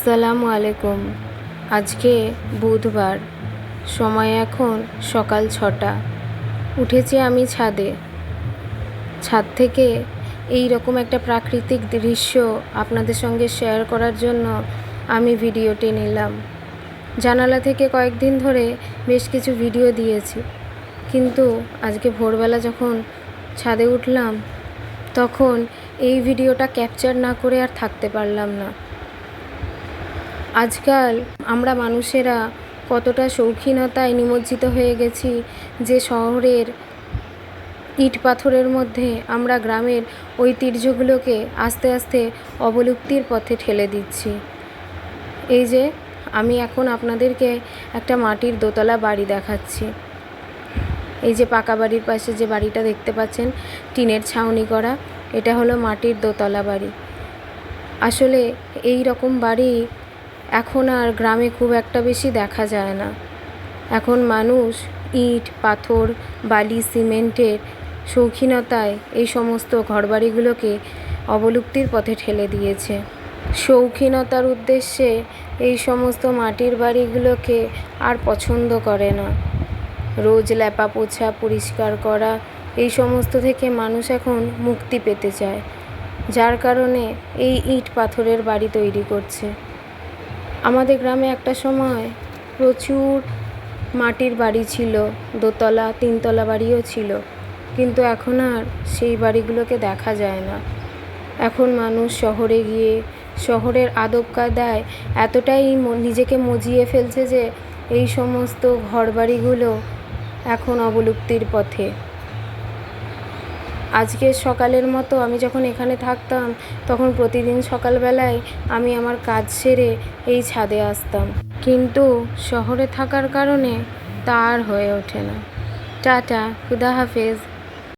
আসসালামু আলাইকুম। আজকে বুধবার, সময় এখন সকাল 6টা। উঠেছি আমি ছাদে। ছাদ থেকে এই রকম একটা প্রাকৃতিক দৃশ্য আপনাদের সঙ্গে শেয়ার করার জন্য আমি ভিডিওটি নিলাম। জানালা থেকে কয়েকদিন ধরে বেশ কিছু ভিডিও দিয়েছি, কিন্তু আজকে ভোরবেলা যখন ছাদে উঠলাম তখন এই ভিডিওটা ক্যাপচার না করে আর থাকতে পারলাম না। আজকাল আমরা মানুষেরা কতটা শৌখিনতায় নিমজ্জিত হয়ে গেছি যে শহরের ইট পাথরের মধ্যে আমরা গ্রামের ঐতিহ্যগুলোকে আস্তে আস্তে অবলুপ্তির পথে ঠেলে দিচ্ছি। এই যে আমি এখন আপনাদেরকে একটা মাটির দোতলা বাড়ি দেখাচ্ছি। এই যে পাকা বাড়ির পাশে যে বাড়িটা দেখতে পাচ্ছেন, টিনের ছাউনি করা, এটা হলো মাটির দোতলা বাড়ি। আসলে এই রকম বাড়ি এখন আর গ্রামে খুব একটা বেশি দেখা যায় না। এখন মানুষ ইট, পাথর, বালি, সিমেন্টের শৌখিনতায় এই সমস্ত ঘরবাড়িগুলোকে অবলুপ্তির পথে ঠেলে দিয়েছে। শৌখিনতার উদ্দেশ্যে এই সমস্ত মাটির বাড়িগুলোকে আর পছন্দ করে না। রোজ লেপা পোছা, পরিষ্কার করা, এই সমস্ত থেকে মানুষ এখন মুক্তি পেতে চায়, যার কারণে এই ইট পাথরের বাড়ি তৈরি করছে। আমাদের গ্রামে একটা সময় প্রচুর মাটির বাড়ি ছিল, দোতলা, তিনতলা বাড়িও ছিল, কিন্তু এখন আর সেই বাড়িগুলোকে দেখা যায় না। এখন মানুষ শহরে গিয়ে শহরের আদব কায়দায় এতটাই নিজেকে মজিয়ে ফেলছে যে এই সমস্ত ঘরবাড়িগুলো এখন অবলুপ্তির পথে। আজকে সকালের মতো আমি যখন এখানে থাকতাম তখন প্রতিদিন সকালবেলায় আমি আমার কাজ সেরে এই ছাদে আসতাম, কিন্তু শহরে থাকার কারণে তা আর হয়ে ওঠে না। টাটা, খুদা হাফেজ।